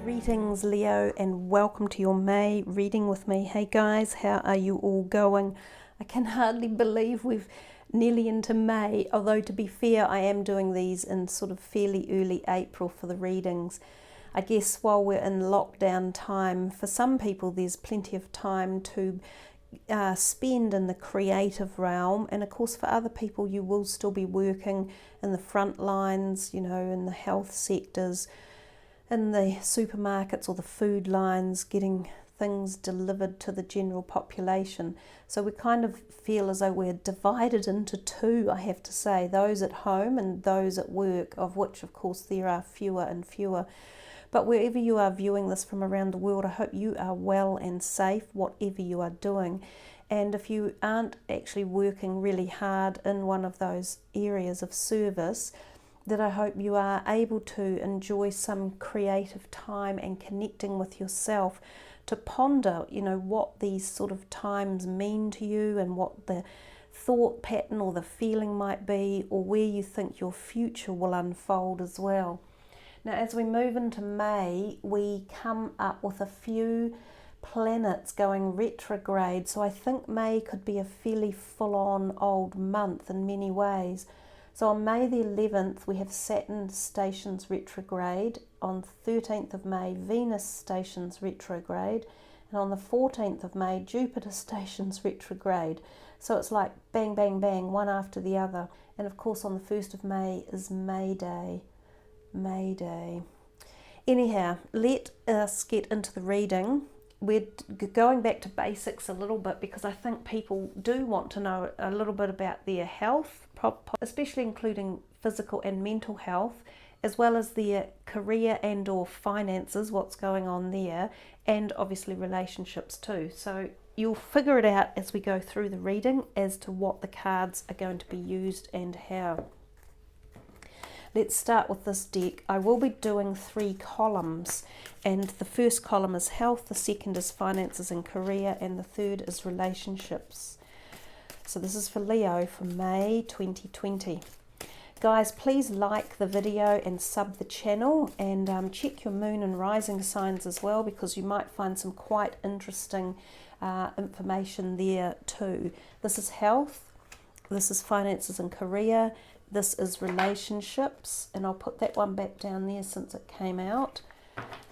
Greetings, Leo, and welcome to your May reading with me. Hey guys, how are you all going? I can hardly believe we've nearly into May, although to be fair, I am doing these in sort of fairly early April for the readings. I guess while we're in lockdown time, for some people there's plenty of time to spend in the creative realm, and of course for other people you will still be working in the front lines, in the health sectors, in the supermarkets or the food lines, getting things delivered to the general population. So we kind of feel as though we're divided into two, I have to say, those at home and those at work, of which of course there are fewer and fewer. But wherever you are viewing this from around the world, I hope you are well and safe, whatever you are doing. And if you aren't actually working really hard in one of those areas of service, that I hope you are able to enjoy some creative time and connecting with yourself to ponder, what these sort of times mean to you and what the thought pattern or the feeling might be, or where you think your future will unfold as well. Now, as we move into May, we come up with a few planets going retrograde, so I think May could be a fairly full-on old month in many ways. So on May the 11th, we have Saturn stations retrograde. On 13th of May, Venus stations retrograde. And on the 14th of May, Jupiter stations retrograde. So it's like bang, bang, bang, one after the other. And of course, on the 1st of May is May Day. May Day. Anyhow, let us get into the reading. We're going back to basics a little bit because I think people do want to know a little bit about their health, especially including physical and mental health, as well as their career and or finances, what's going on there, and obviously relationships too. So you'll figure it out as we go through the reading as to what the cards are going to be used and how. Let's start with this deck. I will be doing 3 columns, and the first column is health, the second is finances and career, and the third is relationships. So this is for Leo for May 2020. Guys, please like the video and sub the channel, and check your moon and rising signs as well, because you might find some quite interesting information there too. This is health, this is finances and career, this is relationships, and I'll put that one back down there since it came out.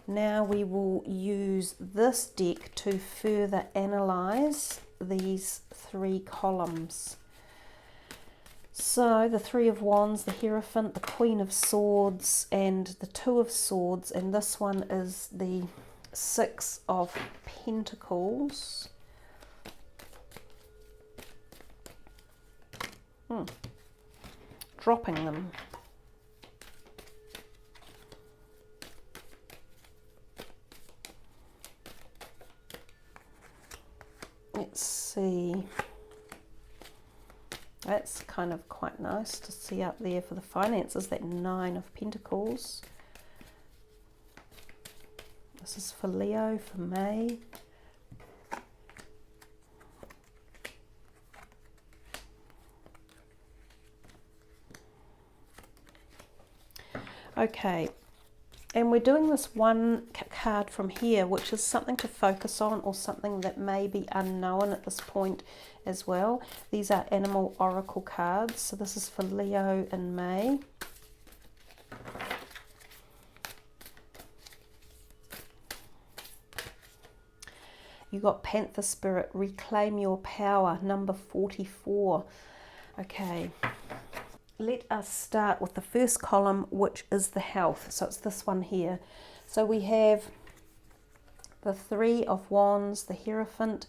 Now we will use this deck to further analyze these 3 columns. So the 3 of Wands, the Hierophant, the Queen of Swords, and the 2 of Swords, and this one is the 6 of Pentacles. Dropping them. Let's see. That's kind of quite nice to see up there for the finances, that 9 of Pentacles. This is for Leo for May. Okay, and we're doing this one card from here, which is something to focus on or something that may be unknown at this point as well. These are animal oracle cards, so this is for Leo in May. You got Panther Spirit, reclaim your power, number 44. Okay. Let us start with the first column, which is the health. So it's this one here. So we have the 3 of Wands, the Hierophant,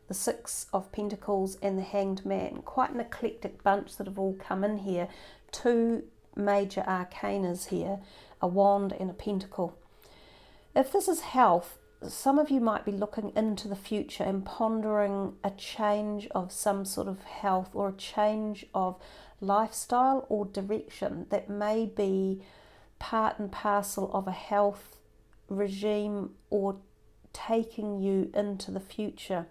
the 6 of Pentacles, and the Hanged Man. Quite an eclectic bunch that have all come in here. 2 major arcanas here, a wand and a pentacle. If this is health, some of you might be looking into the future and pondering a change of some sort of health or a change of lifestyle or direction that may be part and parcel of a health regime or taking you into the future.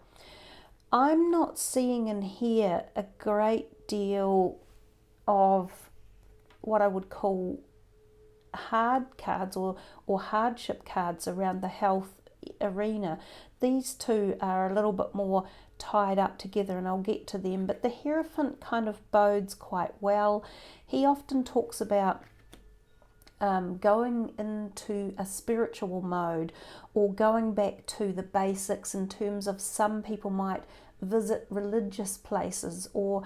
I'm not seeing in here a great deal of what I would call hard cards or hardship cards around the health arena. These two are a little bit more tied up together, and I'll get to them, but the Hierophant kind of bodes quite well. He often talks about going into a spiritual mode or going back to the basics, in terms of some people might visit religious places or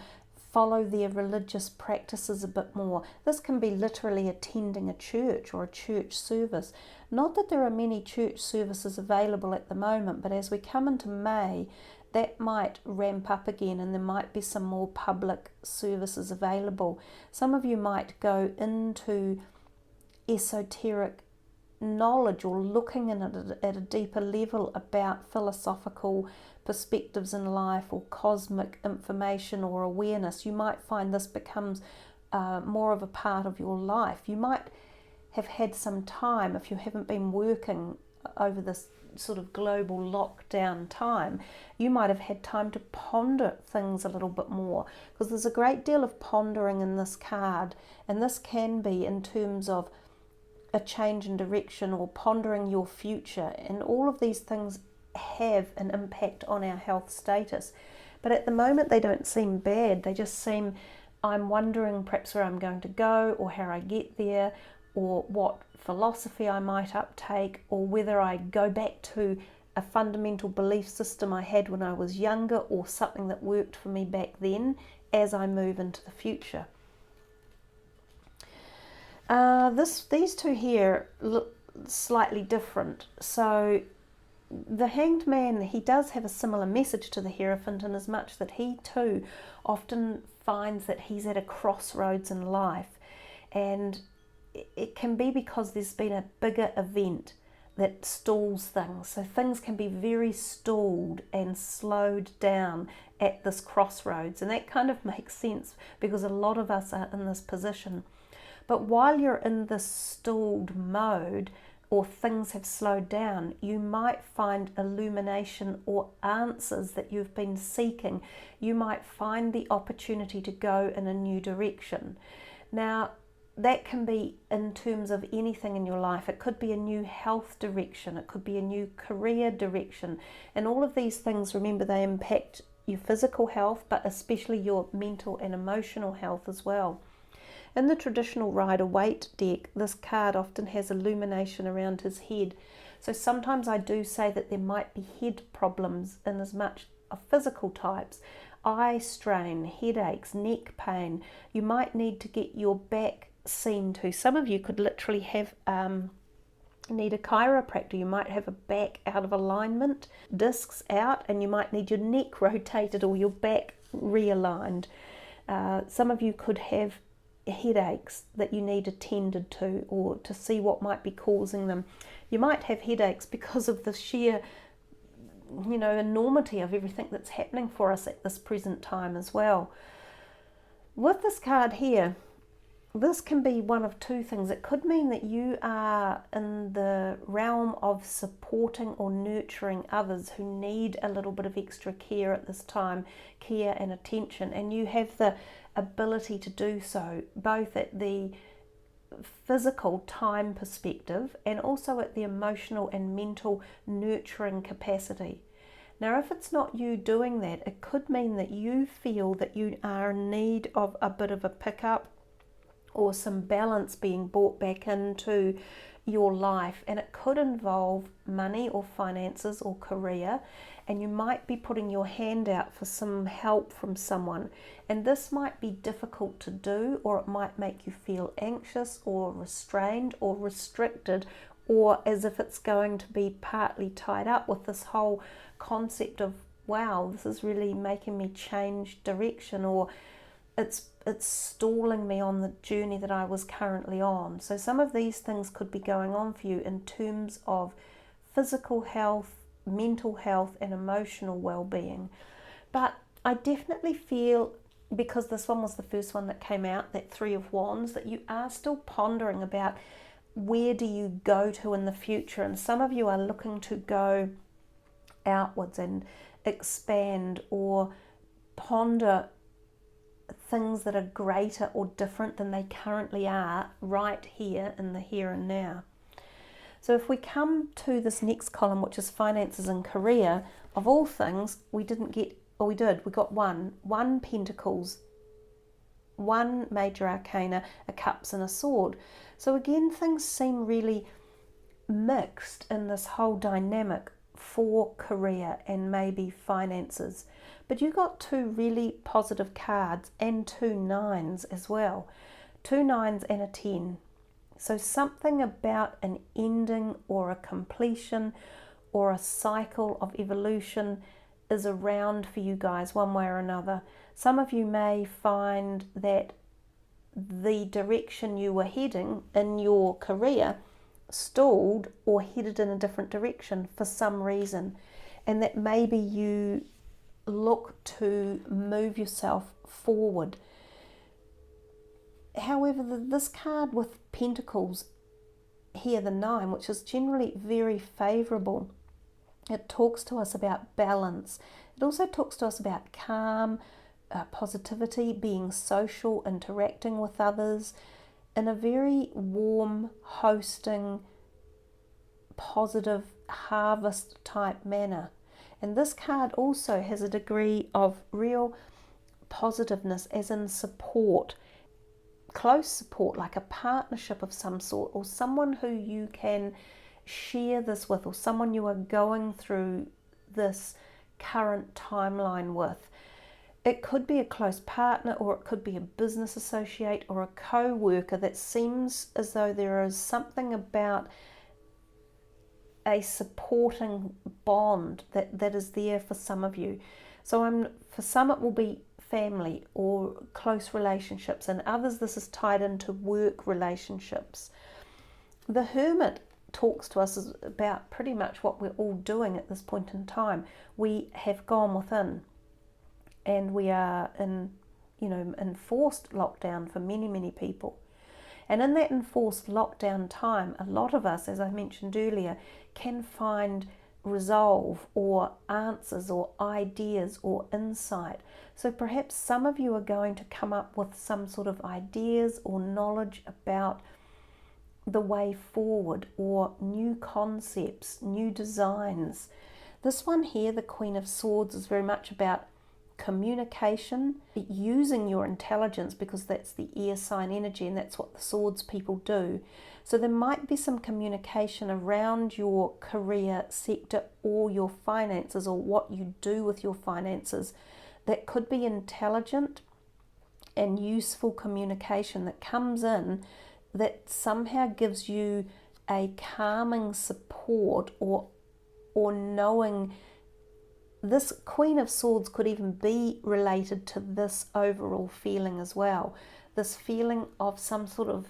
follow their religious practices a bit more. This can be literally attending a church or a church service. Not that there are many church services available at the moment, but as we come into May, that might ramp up again and there might be some more public services available. Some of you might go into esoteric knowledge or looking in at a deeper level about philosophical perspectives in life or cosmic information or awareness. You might find this becomes more of a part of your life. You might have had some time, if you haven't been working over this sort of global lockdown time, you might have had time to ponder things a little bit more, because there's a great deal of pondering in this card, and this can be in terms of a change in direction or pondering your future, and all of these things have an impact on our health status. But at the moment they don't seem bad, they just seem, I'm wondering perhaps where I'm going to go or how I get there, or what philosophy I might uptake, or whether I go back to a fundamental belief system I had when I was younger, or something that worked for me back then as I move into the future. These two here look slightly different. So the Hanged Man, he does have a similar message to the Hierophant, in as much that he too often finds that he's at a crossroads in life, and it can be because there's been a bigger event that stalls things. So things can be very stalled and slowed down at this crossroads, and that kind of makes sense because a lot of us are in this position. But while you're in this stalled mode, or things have slowed down, you might find illumination or answers that you've been seeking. You might find the opportunity to go in a new direction. Now, that can be in terms of anything in your life. It could be a new health direction, it could be a new career direction, and all of these things, remember, they impact your physical health, but especially your mental and emotional health as well. In the traditional Rider-Waite deck, this card often has illumination around his head. So sometimes I do say that there might be head problems in as much of physical types. Eye strain, headaches, neck pain. You might need to get your back seen to. Some of you could literally have need a chiropractor. You might have a back out of alignment, discs out, and you might need your neck rotated or your back realigned. Some of you could have headaches that you need attended to, or to see what might be causing them. You might have headaches because of the sheer, enormity of everything that's happening for us at this present time as well. With this card here, this can be one of two things. It could mean that you are in the realm of supporting or nurturing others who need a little bit of extra care at this time, care and attention, and you have the ability to do so, both at the physical time perspective and also at the emotional and mental nurturing capacity. Now, if it's not you doing that, it could mean that you feel that you are in need of a bit of a pickup or some balance being brought back into your life, and it could involve money or finances or career, and you might be putting your hand out for some help from someone, and this might be difficult to do, or it might make you feel anxious or restrained or restricted, or as if it's going to be partly tied up with this whole concept of, wow, this is really making me change direction, or it's stalling me on the journey that I was currently on. So some of these things could be going on for you in terms of physical health, mental health and emotional well-being. But I definitely feel, because this one was the first one that came out, that Three of Wands, that you are still pondering about where do you go to in the future, and some of you are looking to go outwards and expand or ponder things that are greater or different than they currently are right here in the here and now. So if we come to this next column, which is finances and career, of all things, we didn't get, or we did, we got one Pentacles, one major arcana, a cups and a sword. So again, things seem really mixed in this whole dynamic for career and maybe finances. But you got two really positive cards and two nines as well. Two nines and a 10. So something about an ending or a completion or a cycle of evolution is around for you guys one way or another. Some of you may find that the direction you were heading in your career stalled or headed in a different direction for some reason, and that maybe you look to move yourself forward. However, this card with Pentacles here, the 9, which is generally very favourable, it talks to us about balance. It also talks to us about calm, positivity, being social, interacting with others in a very warm, hosting, positive, harvest type manner. And this card also has a degree of real positiveness, as in support, close support, like a partnership of some sort, or someone who you can share this with, or someone you are going through this current timeline with. It could be a close partner, or it could be a business associate or a co-worker that seems as though there is something about a supporting bond that is there for some of you. So for some it will be family or close relationships, and others this is tied into work relationships. The Hermit talks to us about pretty much what we're all doing at this point in time. We have gone within, and we are in enforced lockdown for many people. And in that enforced lockdown time, a lot of us, as I mentioned earlier, can find resolve or answers or ideas or insight. So perhaps some of you are going to come up with some sort of ideas or knowledge about the way forward, or new concepts, new designs. This one here, the Queen of Swords, is very much about communication, using your intelligence, because that's the air sign energy and that's what the swords people do. So there might be some communication around your career sector or your finances, or what you do with your finances, that could be intelligent and useful communication that comes in that somehow gives you a calming support, or knowing. This Queen of Swords could even be related to this overall feeling as well. This feeling of some sort of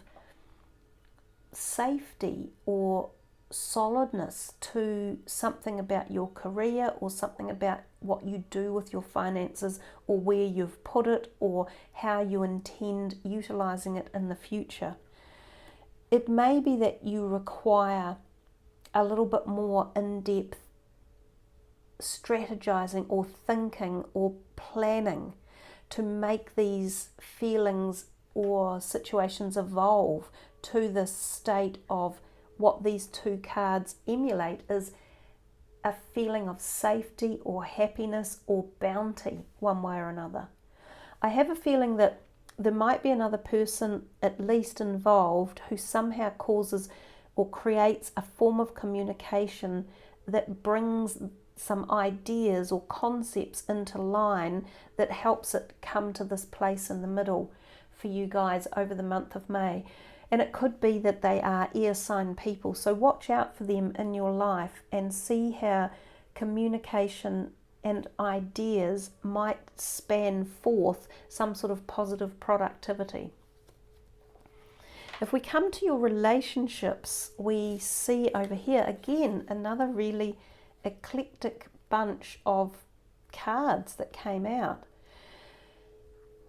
safety or solidness to something about your career, or something about what you do with your finances, or where you've put it, or how you intend utilizing it in the future. It may be that you require a little bit more in-depth strategizing or thinking or planning to make these feelings or situations evolve to this state of what these two cards emulate is a feeling of safety or happiness or bounty, one way or another. I have a feeling that there might be another person at least involved who somehow causes or creates a form of communication that brings some ideas or concepts into line that helps it come to this place in the middle for you guys over the month of May. And it could be that they are air sign people, so watch out for them in your life and see how communication and ideas might span forth some sort of positive productivity. If we come to your relationships, we see over here again another really eclectic bunch of cards that came out.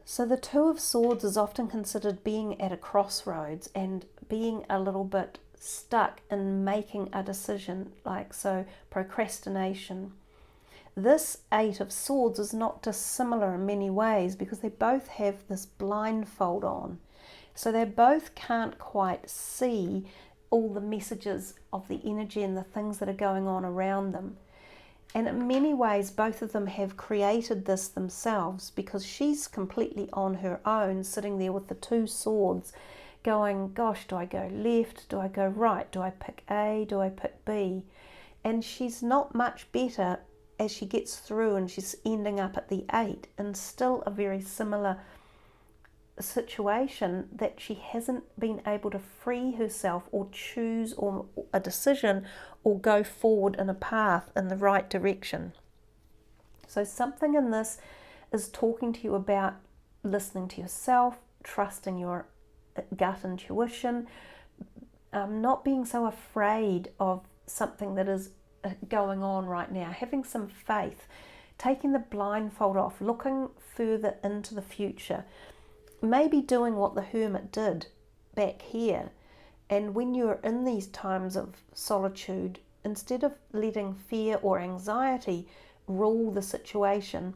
So the Two of Swords is often considered being at a crossroads and being a little bit stuck in making a decision, like so procrastination. This Eight of Swords is not dissimilar in many ways because they both have this blindfold on. So they both can't quite see all the messages of the energy and the things that are going on around them. And in many ways, both of them have created this themselves, because she's completely on her own, sitting there with the two swords going, gosh, do I go left? Do I go right? Do I pick A? Do I pick B? And she's not much better as she gets through, and she's ending up at the 8 and still a very similar situation, that she hasn't been able to free herself or choose or a decision or go forward in a path in the right direction. So something in this is talking to you about listening to yourself, trusting your gut intuition, not being so afraid of something that is going on right now, having some faith, taking the blindfold off, looking further into the future, maybe doing what the hermit did back here. And when you're in these times of solitude, instead of letting fear or anxiety rule the situation,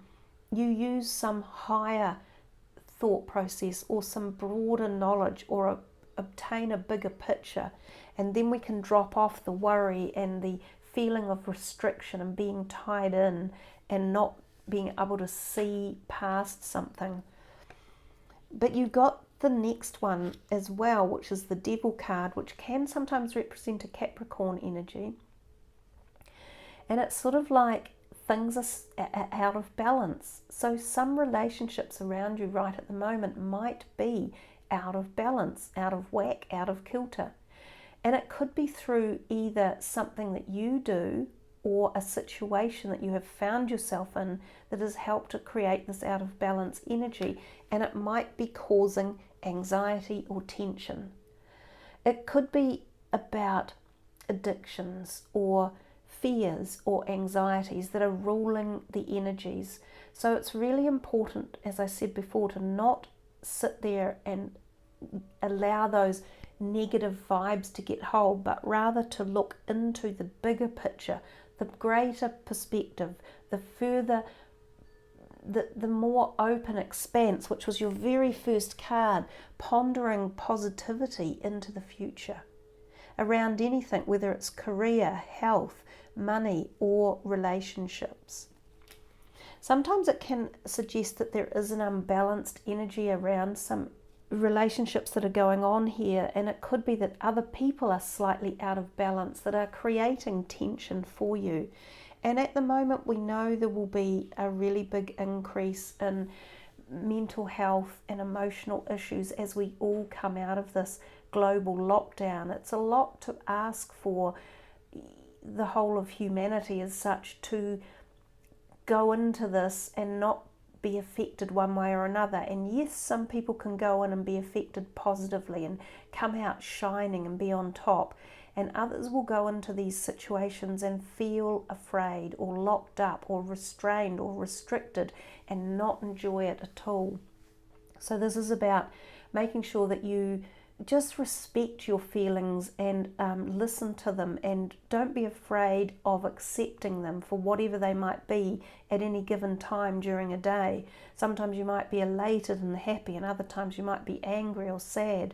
you use some higher thought process or some broader knowledge, or obtain a bigger picture, and then we can drop off the worry and the feeling of restriction and being tied in and not being able to see past something. But you got the next one as well, which is the Devil card, which can sometimes represent a Capricorn energy. And it's sort of like things are out of balance. So some relationships around you right at the moment might be out of balance, out of whack, out of kilter. And it could be through either something that you do or a situation that you have found yourself in that has helped to create this out of balance energy, and it might be causing anxiety or tension. It could be about addictions or fears or anxieties that are ruling the energies. So it's really important, as I said before, to not sit there and allow those negative vibes to get hold, but rather to look into the bigger picture, the greater perspective, the further, the more open expanse, which was your very first card, pondering positivity into the future around anything, whether it's career, health, money, or relationships. Sometimes it can suggest that there is an unbalanced energy around some relationships that are going on here, and it could be that other people are slightly out of balance, that are creating tension for you. And at the moment, we know there will be a really big increase in mental health and emotional issues as we all come out of this global lockdown. It's a lot to ask for the whole of humanity as such, to go into this and not be affected one way or another. And yes, some people can go in and be affected positively and come out shining and be on top, and others will go into these situations and feel afraid or locked up or restrained or restricted and not enjoy it at all. So this is about making sure that you just respect your feelings and listen to them, and don't be afraid of accepting them for whatever they might be at any given time during a day. Sometimes you might be elated and happy, and other times you might be angry or sad.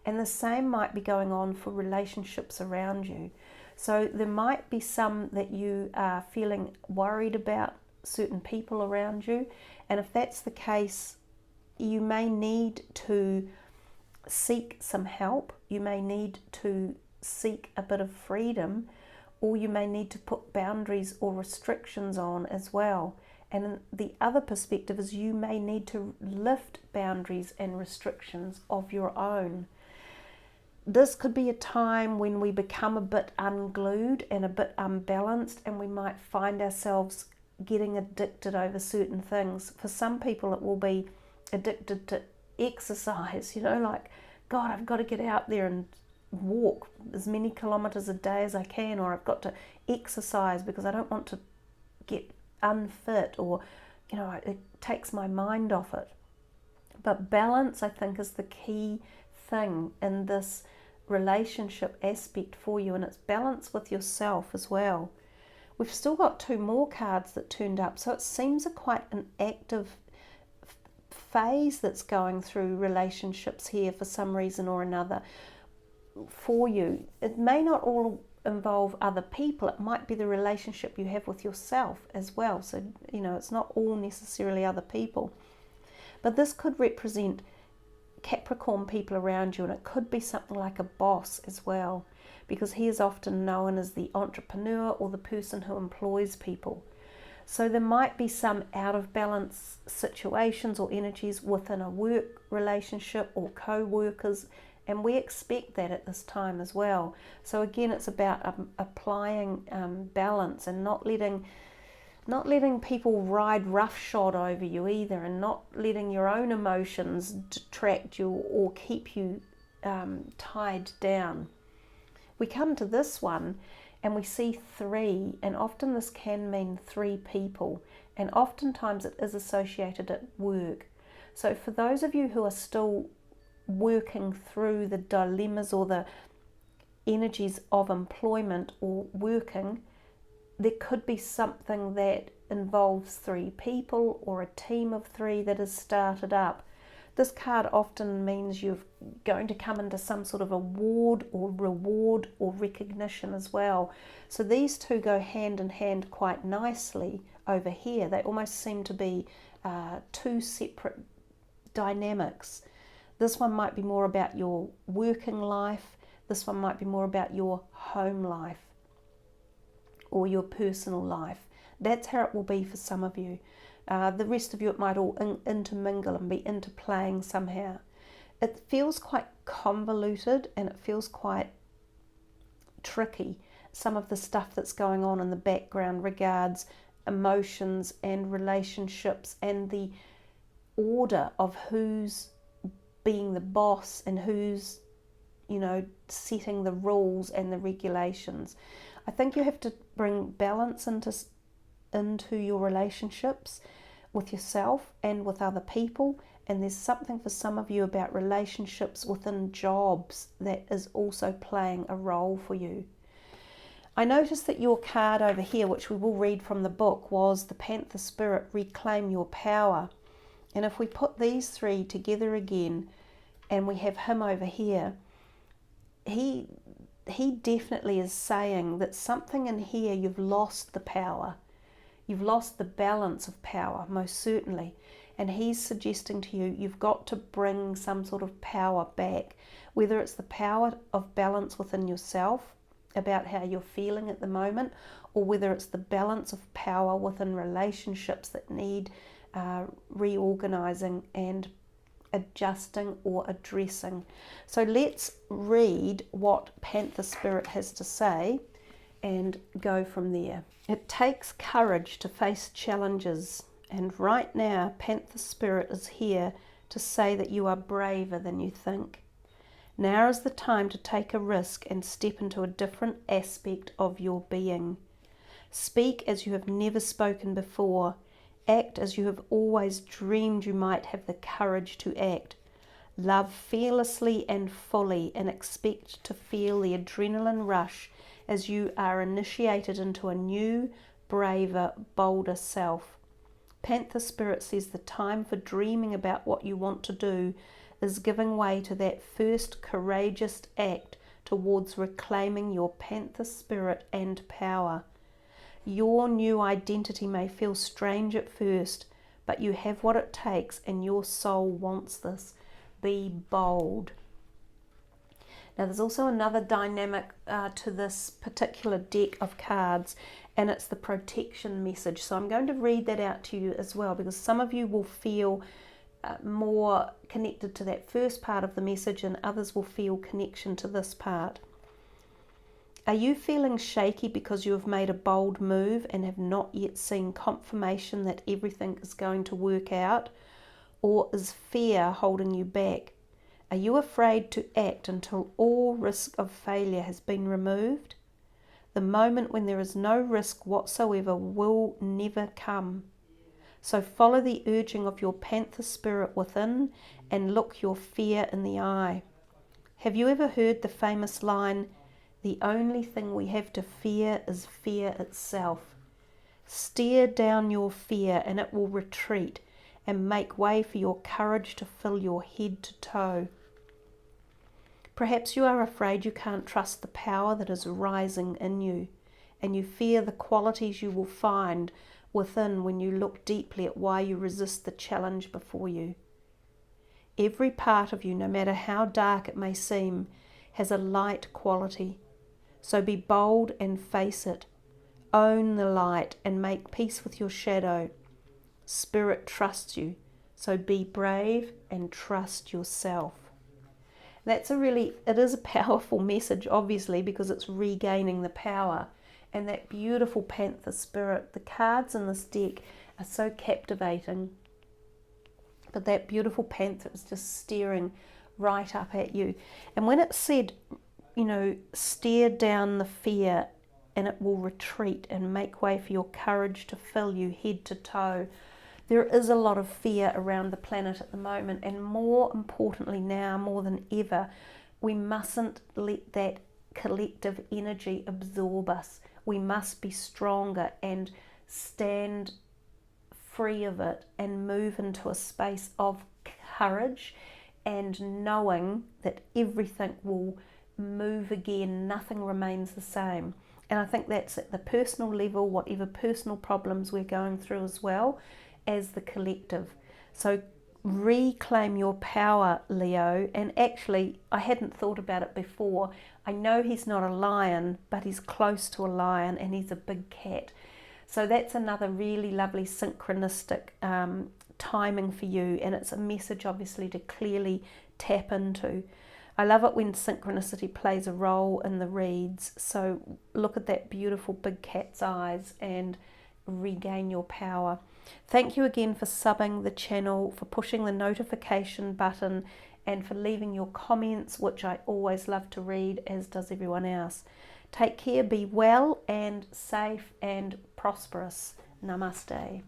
And the same might be going on for relationships around you. So there might be some that you are feeling worried about, certain people around you, and if that's the case, you may need to seek some help, you may need to seek a bit of freedom, or you may need to put boundaries or restrictions on as well. And the other perspective is you may need to lift boundaries and restrictions of your own. This could be a time when we become a bit unglued and a bit unbalanced, and we might find ourselves getting addicted over certain things. For some people it will be addicted to exercise, like, God, I've got to get out there and walk as many kilometers a day as I can, or I've got to exercise because I don't want to get unfit, or it takes my mind off it. But balance, I think, is the key thing in this relationship aspect for you, and it's balance with yourself as well. We've still got 2 more cards that turned up, so it seems quite an active phase that's going through relationships here for some reason or another for you. It may not all involve other people, it might be the relationship you have with yourself as well. So, it's not all necessarily other people. But this could represent Capricorn people around you, and it could be something like a boss as well, because he is often known as the entrepreneur or the person who employs people. So there might be some out of balance situations or energies within a work relationship or co-workers, and we expect that at this time as well. So again, it's about applying balance and not letting people ride roughshod over you either, and not letting your own emotions detract you or keep you tied down. We come to this one and we see 3, and often this can mean 3 people, and oftentimes it is associated at work. So for those of you who are still working through the dilemmas or the energies of employment or working, there could be something that involves 3 people or a team of 3 that has started up. This card often means you're going to come into some sort of award or reward or recognition as well. So these 2 go hand in hand quite nicely over here. They almost seem to be 2 separate dynamics. This one might be more about your working life. This one might be more about your home life or your personal life. That's how it will be for some of you. The rest of you, it might all intermingle and be interplaying somehow. It feels quite convoluted and it feels quite tricky, some of the stuff that's going on in the background regards emotions and relationships and the order of who's being the boss and who's, setting the rules and the regulations. I think you have to bring balance into your relationships with yourself and with other people, and there's something for some of you about relationships within jobs that is also playing a role for you. I noticed that your card over here, which we will read from the book, was the Panther Spirit, Reclaim Your Power. And if we put these 3 together again and we have him over here, he definitely is saying that something in here, you've lost the power. You've lost the balance of power, most certainly. And he's suggesting to you, you've got to bring some sort of power back, whether it's the power of balance within yourself, about how you're feeling at the moment, or whether it's the balance of power within relationships that need reorganizing and adjusting or addressing. So let's read what Panther Spirit has to say and go from there. It takes courage to face challenges, and right now Panther Spirit is here to say that you are braver than you think. Now is the time to take a risk and step into a different aspect of your being. Speak as you have never spoken before. Act as you have always dreamed you might have the courage to act. Love fearlessly and fully, and expect to feel the adrenaline rush as you are initiated into a new, braver, bolder self. Panther Spirit says the time for dreaming about what you want to do is giving way to that first courageous act towards reclaiming your Panther Spirit and power. Your new identity may feel strange at first, but you have what it takes and your soul wants this. Be bold. Now there's also another dynamic to this particular deck of cards, and it's the protection message. So I'm going to read that out to you as well, because some of you will feel more connected to that first part of the message and others will feel connection to this part. Are you feeling shaky because you have made a bold move and have not yet seen confirmation that everything is going to work out? Or is fear holding you back? Are you afraid to act until all risk of failure has been removed? The moment when there is no risk whatsoever will never come. So follow the urging of your Panther Spirit within and look your fear in the eye. Have you ever heard the famous line, The only thing we have to fear is fear itself. Stare down your fear and it will retreat and make way for your courage to fill your head to toe. Perhaps you are afraid you can't trust the power that is rising in you, and you fear the qualities you will find within when you look deeply at why you resist the challenge before you. Every part of you, no matter how dark it may seem, has a light quality. So be bold and face it. Own the light and make peace with your shadow. Spirit trusts you, so be brave and trust yourself. It is a powerful message, obviously, because it's regaining the power. And that beautiful Panther spirit, the cards in this deck are so captivating. But that beautiful panther is just staring right up at you. And when it said, stare down the fear and it will retreat and make way for your courage to fill you head to toe. There is a lot of fear around the planet at the moment, and more importantly now, more than ever, we mustn't let that collective energy absorb us. We must be stronger and stand free of it and move into a space of courage and knowing that everything will move again, nothing remains the same. And I think that's at the personal level, whatever personal problems we're going through, as well as the collective. So reclaim your power, Leo. And actually, I hadn't thought about it before. I know he's not a lion, but he's close to a lion and he's a big cat. So that's another really lovely synchronistic timing for you, and it's a message obviously to clearly tap into. I love it when synchronicity plays a role in the reads. So look at that beautiful big cat's eyes and regain your power. Thank you again for subbing the channel, for pushing the notification button, and for leaving your comments, which I always love to read, as does everyone else. Take care, be well and safe and prosperous. Namaste.